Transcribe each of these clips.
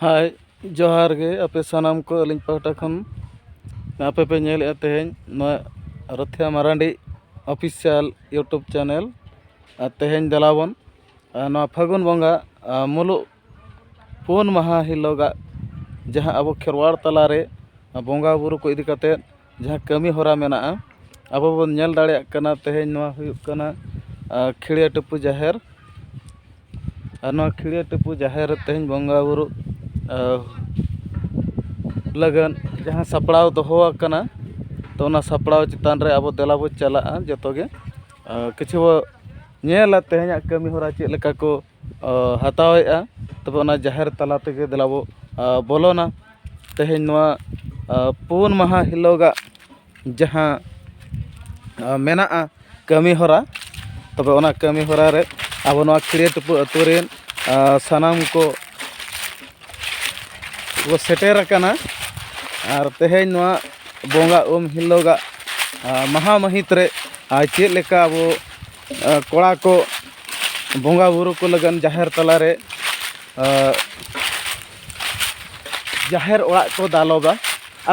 हाय जोहार गे आपे सानाम को अलिंग पाहटा खन आपे पे नेल तेहें रथिया मारांडी ऑफिशियल यूट्यूब चैनल तेहें दलावन फागुन बंगा मुलु पुन महा हिलोगा जहाँ अब खेरवाड़ तलारे बंगा बुरु को इदी कते जहाँ कमी होरा मेना अब बन नेल दाड़े कना तेहें हुयुग कना खिड़िया टुपु जाहेर खिड़िया टुपु जाहेर तेहें बंगा बुरु लगन जहाँ सपड़ाव दोहोआकना तो ना सपड़ाव चितान रे अब देला बो चला जतोगे किछु नेला तेहें कमी होरा चेद लेका को हतावेआ तब ओना जाहेर तला तेगे देला बो बोलोना तेहें नोआ पुन महा हिलोगा जहाँ मेना कमी होरा तब ओना कमी होरा रे अब नोआ खिड़िया टुपु अतुरेन सानाम को वो सेटेर कना और तेहें नोआ बोंगा हिलोगा महा महित रे चेद लेका वो कोड़ा को बोंगा बुरु को लगन जाहेर तला रे जाहेर ओड़ा को दालोबा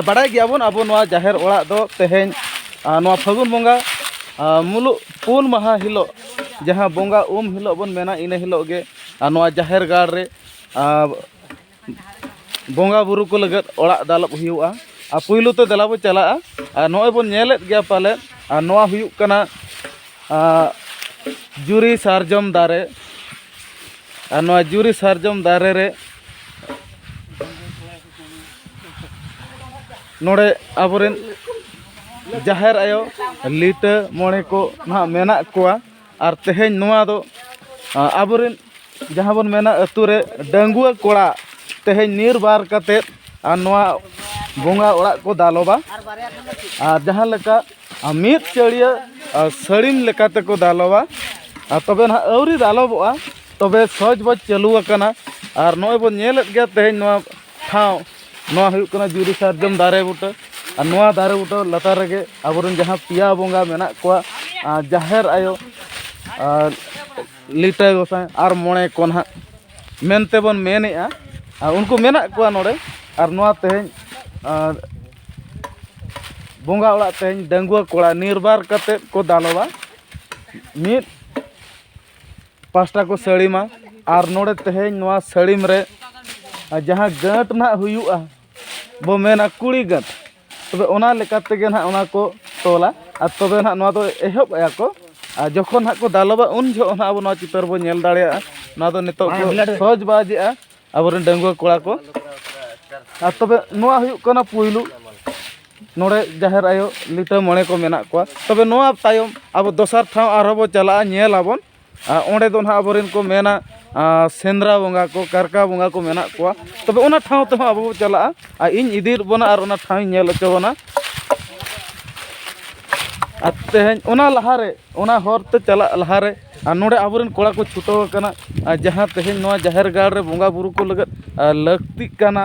बड़ा गयाबन अब नोआ जाहेर ओड़ा दो तेहें नोआ फागुन बोंगा मुलु पुन महा हिलो जहाँ बोंगा हिलो बन मेना इन हिलो गे नोआ जाहेर गाड़ रे बोंगा बुरु को लगत ओड़ा दालब हुआ पुइलु तो देला बो चला नोय बन नेलेत गया पाले नोआ हुयुग कना जुरी सारजम दारे नोआ जुरी सारजम दारे रे नोड़े आबोरेन जाहेर आयो लिटा मोड़े को ना मेना कोआ और तेहें नोआ दो आबोरेन जहाँ बन मेना अतु रे डंगुआ कोड़ा तेहें नीर बार कते नोआ बोंगा ओड़ा को दालोबा जहाँ लेका मीत चढ़िया सड़ीम लेकाते को दालोबा तबे ना अवरी दालोबा तबे सज बज चालू आकना और नोय बन नेलेत गया तेहें नोआ ठाव नोआ हुयुग कना जुरी सारजम दारे बुटा और नोआ दारे बुटा लतार रेगे आबोरेन जहाँ पिया बोंगा मेना कोआ जाहेर आयो लिटा गोसाई और मोड़े को ना मेनते बन मेनेआ उनको मेना कोआ नोड़े और नोआ तेहें बोंगा ओड़ा तेहें डंगुआ कोड़ा निर्बार कते को दालोबा मिद पास्टा को सड़ीमा और नोड़े तेहें नोआ सड़ीम रे जहाँ गट ना हुयुआ बो मेना कुड़ी गट तबे ओना लेका तेगे ना ओना को तोला तबे ना नोआ दो एहब आया को जखन ना को दालोबा उन जो ना अब नोआ चितर बो नेल दाड़ेया ना दो नितो को सहज बाजेआ आबोरेन डंगुआ कोड़ा को तबे नोआ हुयुग कना पुइलु नोड़े जाहेर आयो लिटा मोड़े को मेना कोआ तबे नोआ तायम अब दोसार ठाव आरो बो चला नेल आबन ओंडे दो ना आबोरेन को मेना सेंद्रा बोंगा को कारका बोंगा को मेना कोआ तबे ओना ठाव ते अब बो चला इन इदिर बना और ओना ठाव नेल अचोबना तेहें ओना लहारे ओना होरते चला लहारे नोड़े आबोरेन कोड़ा को छुटो कना जहाँ तेहें नोआ जाहेर गाड़ रे बोंगा बुरु को लगत लक्ति कना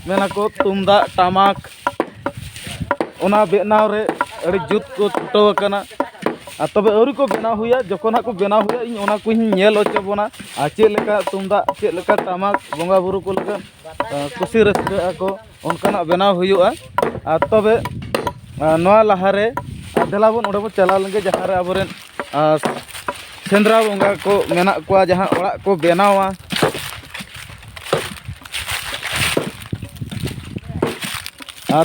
मेना को तुमदा टमाक ओना बेनाव रे अड़ी जुत को छुटो कना तबे अवरी को बेनाव हुआ जखन को बेनाव हुआ इन ओना को नेल अचोबना चेद लेका तुमदा चेद लेका टमाक बोंगा बुरु को लगत खुशी रस्का को उनकाना बेनाव हुआ तबे नोआ लहारे देलाबन ओडे बो चला लेंगे जहाँ रे आबोरेन सेंद्रा बोंगा को मेना कोआ जहाँ ओड़ा को बेनावा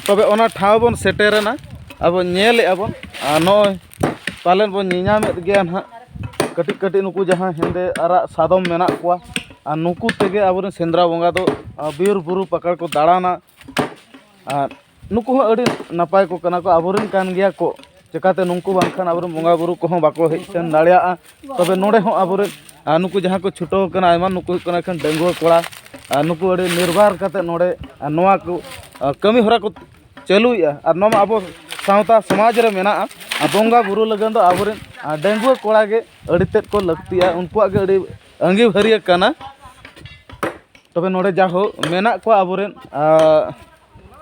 तबे ओना ठाव बन सेटेरना अब नेले आबन नोय पालन बन निनामेत गया ना कटिक कटिक नुकु जहाँ हेंदे आरा सादम मेना कोआ नुकु तेगे आबोरेन सेंद्रा बोंगा दो बीर बुरु पकड़ को दाड़ाना नुकु अड़ी नपाय को कना को आबोरेन कान गया को चिकाते नुकु बांखान आबोरेन बोंगा बुरु को बाको हेज सेन दाड़िया तबे नोड़े हो आबोरेन नुकु जहाँ को छुटो कना आयमा नुकु कना खान डंगुआ कोड़ा नुकु अड़ी निर्बार कते नोड़े नोआ को कमी होरा को चालुया और नोमा अब सावता समाज रे मेना बोंगा बुरु लगन दो आबोरेन डंगुआ कोड़ा के अड़ी तेद को लगतिया उनको गे अड़ी अंगी भरिया कना तबे नोड़े जाहो मेना को आबोरेन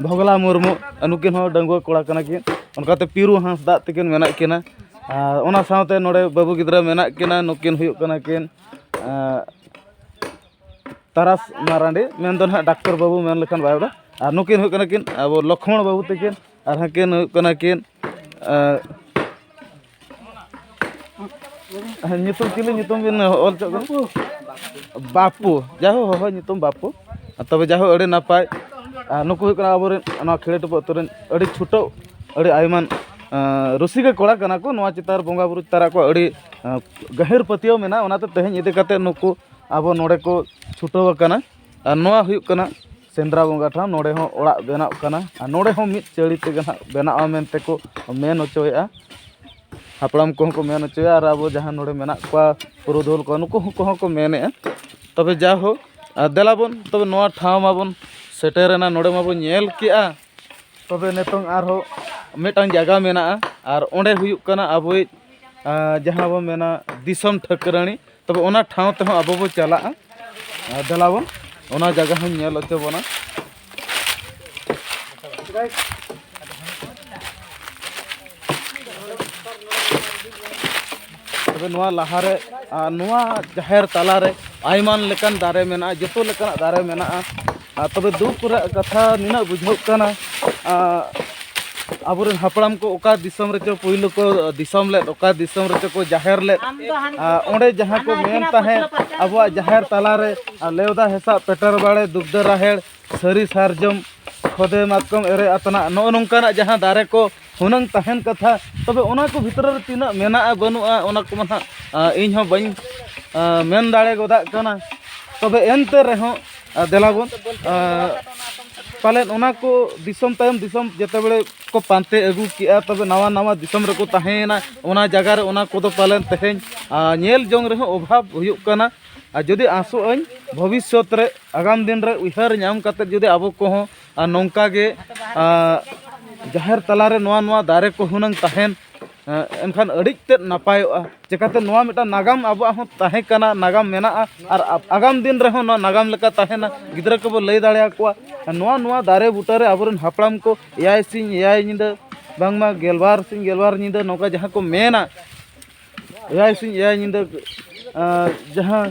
भोगला मुर्मू नुकिन हो डंगुआ कोड़ा कना किन उनकाते पीरू हांसदा तकिन मेना किना ओना सावते नोड़े बाबू गिद्रा मेना किना नुकिन हुयुग कना किन तारास मारांडी मेन दो ना डॉक्टर बाबू मेन लेखन बाय और नुकिन हुई कना किन अब लक्ष्मण बाबू तकिन और हकिन हुई कना किन नितुम चिली नितुम बिन ऑल चो बापू जाहो हो नितुम बापू तब जाहो अड़े नापाय नुकु हुई कना अब ना खेड़े टुप अतुरन अड़ी छुटो अड़ी आयमान रुसिका कोड़ा कना को नवा चितार बोंगा बुरु तारा को अड़ी गहिर पतियो मेना ओनाते तेहें इदि काते नुकु अब नोड़े को छुटो कना और नवा हुई कना सेंद्रा बोंगा ठा नोड़े हो ओड़ा बेनाव कना और नोड़े हो मिद चड़ी तेगे ना बेनाव मेनते को मेन ओचोया हापड़ाम को मेन ओचोया और अब जहां नोड़े मेना को पुरुधुल को नुकु को मेने तबे जा हो देलाबन तबे नवा ठाव माबन सेटेरेना नोड़े माबन नेल किया तबे नेतों आरो मिटांग जगह मेना और ओंडे हुई कना अब जहां बो मेना दिसम ठकरानी तब ओना ठाव ते अब बो चला देलाबन ओना जगह हम नेल ओचोबना तबे नवा लहारे नवा जाहेर तालारे आयमान लेकान दारे मेना जतो लेकान दारे मेना तबे दुख कथा निना बुझाव कना अब हापड़ाम को ओका दिसम रेचो पुइलो को दिसम ले ओका दिसम रेचो को जाहेर ले ओंडे जहां को मेन ताहे अब जाहेर तालारे लेवदा हेसा पेटर बाड़े दुग्ध राहेड़ सरी सारजम खोदे मातकम एरे अतना नो नोंकाना जहां दारे को हुनंग ताहेन कथा तबे ओना को भीतर रे तिना मेना बनुआ ओना को मना इन हो बइन मेन दाड़े गोदा कना तबे एनते रेहो देलाबन पालेन ओना को दिसम तायम दिसम जते बेले को पांते अगू किया तबे नवा नवा दिसम रे को ताहेना ओना जगह रे ओना को दो पालेन तेहें नेल जोंग रे अभाव हुयुक कना जदि आसो अन भविष्यत रे आगाम दिन रे उहर नाम कते जदि अब को हो नौका गे जाहेर तलारे नवा नवा दारे को हुनंग ताहेन एनखान अड़िते नापायोआ चिकाते नवा मिटा नागाम अब ताहे कना नागाम मेना और आगाम दिन रहो नवा नागाम लेका ताहेना गिद्रा को लय दाड़े आकोआ नवा नवा दारे बुटारे अबरन हापड़ाम को एयाय सिंह एयाय निंदा बांगमा गेलबार सिंह गेलबार निंदा नौका जहां को मेना एयाय सिंह एयाय निंदा जहां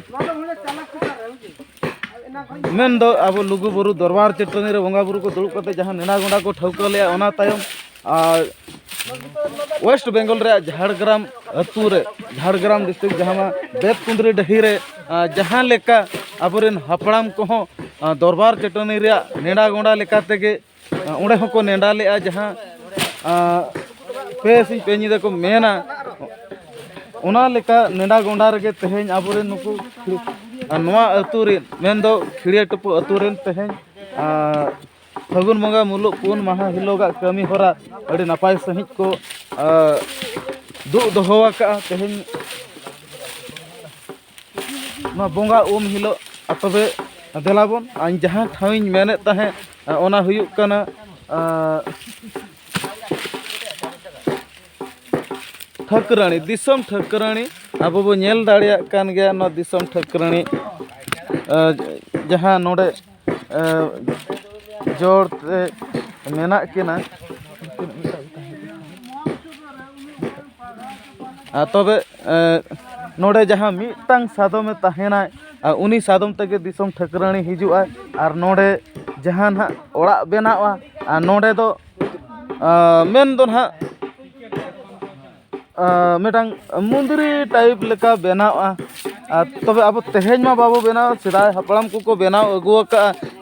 मेन दो अब लुगु बुरु दरबार चटनी रे बोंगा बुरु को दुड़ुब कते जहां नेना गोंडा को ठौका ले ओना तायम वेस्ट बेंगल रे झाड़ग्राम अतु रे झाड़ग्राम डिस्ट्रिक्ट जहां बेतकुंदरी डही रे जहां लेका अबरेन हापड़ाम को हो दरबार चटनी रे नेना गोंडा लेका तेगे ओंडे होको नेंडा ले जहां पे सिंह पे निदा को मेना ओना लेका नेंडा गोंडा रे तेहें अबरेन नुकु नवा अतु रे मेन दो खिड़िया टुपु अतु रे तेहें फगुन बंगा मुलुक पुन माहा हिलोगा कमी होरा अड़ी नपाय सहित को दु दोहवा का तेहें ना बोंगा हिलो तबे देलाबन आन जहां ठाविन मेने ताहे ओना हुयुक कना ठकरानी दिसम ठकरानी अब बो नेल दाड़िया कान गया ना दिसम ठकरानी जहां नोडे जोड़ते मेना किना तबे नोडे जहां मिटांग सादो में ताहेना उनी सादम तके दिसम ठकरानी हिजुआ और नोडे जहां ना ओड़ा बेनावा नोडे दो मेन दो ना मिटांग मुंदरी टाइप लेका बेनावा तबे अब तेहें मा बाबू बेनाव सिदाय हापड़ाम को बेनाव अगुआ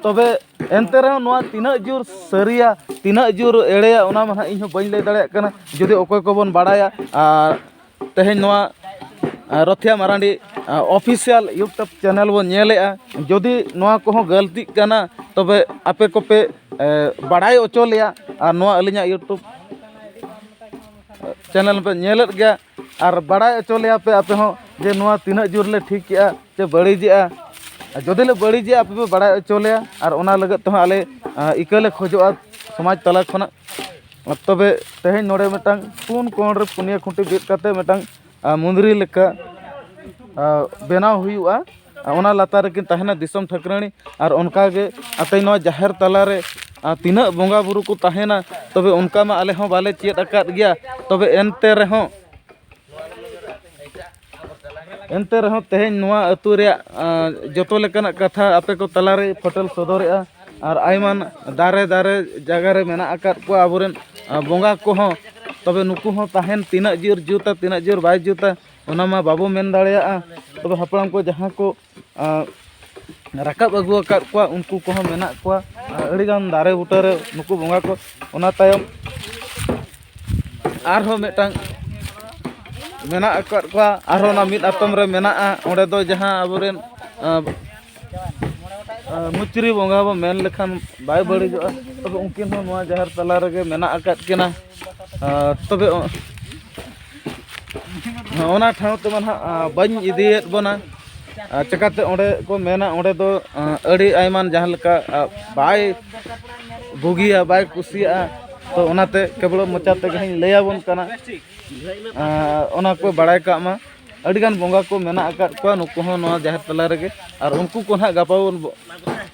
तबे एनते रहो नवा तीना जोर सरिया तीना जोर एड़ेया ओना मा इन हो बइन लay दाड़े कना जदि ओकोय को बन बाड़ाया तेहें नवा रथिया मारांडी ऑफिशियल यूट्यूब चैनल बन नेलेआ जदि नवा को हो गलती कना तबे आपे कोपे बाड़ाय ओचो लिया और नवा अलिया यूट्यूब चैनल पे नेलत गया और बाड़ाय ओचो लिया पे आपे हो जे नवा तीना जोर ले ठीक किया जे बड़ीजिया जदि ले बड़ीजिया आपे पे बाड़ाय ओचो लिया और ओना लगत तो आले इकले खोजोआ समाज तला खना तबे तेहें नोड़े मिटांग पुन कोण रे पुनिया खुंटी बिद काते मिटांग मुंदरी लेका बेनाव हुयुआ ओना लातार रेकिन ताहेना दिसम ठकरानी और उनका गे अतै नवा जाहेर तला रे तीना बोंगा बुरु को ताहेना तबे उनका मा आले हों बाले चेत अकाद गया तबे एनते रे हों एनते रहो तेहें नोआ अतु रे जतो लेकाना कथा आपे को तलारे फोटल सदरेआ और आयमान दारे दारे जगह रे मेना आकात को आबोरेन बोंगा को हो तबे नुकु हो ताहेन तीना जोर जुता तीना जोर बाय जुता ओना मा बाबू मेन दाड़ेया तबे हपड़ाम को जहां को राकाब अगु आकात को उनको को हो मेना को अड़ीगान दारे बुटा रे नुकु बोंगा को ओना तायम आर हो मेटांग मेना आकात को आर हो ना मिद आतम रे मेना ओंडे दो जहां आबोरेन मुचरी बोंगा बो मेन लेखान बाय बड़ीजो तबे उनकिन हो नोआ जहर तला रे मेना आकात केना तबे ओना ठाव ते मन बाñ इदियत बना चकाते ओंडे को मेना ओंडे दो अड़ी आयमान जहां लेका बाय बुगिया बाय कुसिया तो ओनाते केवल मोचाते गहिन लैयाबोन कना ओना को बड़ाय का मा अड़ीगान बोंगा को मेना आकात को नुकु हो नोआ जहर तला रे और उनको को ना गापा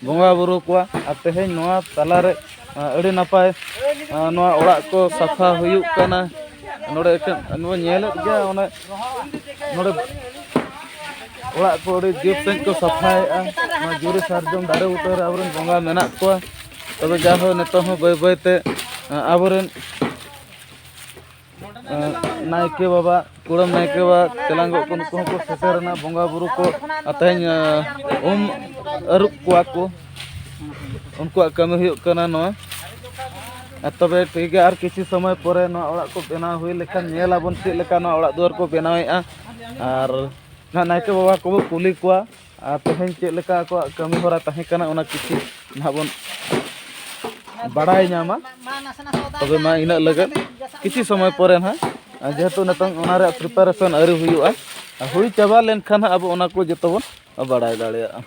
बोंगा बुरु को तेहें नोआ तला रे अड़ी नपाय नोआ ओड़ा को सफा हुयुक कना नोडे नो नेल गया ओना नोडे ओड़ा को अड़ी जीप सें को सफाएआ नो जुरी सारजम दारे उतर आबरन बोंगा मेना को तबे जाहो नेतो हो बय बयते आबरन नायके बाबा कुड़म नायके बाबा तेलांगो को नुकु को सेसेरना बोंगा बुरु को तेहें अरुप को उनको कमी हुयुक कना नो तबे ठीक है और किसी समय पर ओड़ा को बेना हुई लेखान नेलाबन चेक लेका ओड़ा दुआर को बेनावेआ और नायके बाबा को कुली को तेहें चेक लेका को कमी होरा ताहें कना ओना किसी नाबन बड़ाई नामा तबे मा इना लगन किसी समय पर ना जेहेतु नतंग ओना रे प्रिपारेशन अरि हुयुआ हुई चाबा लेन खान अब ओना को जतो बन बड़ाई दाड़ेया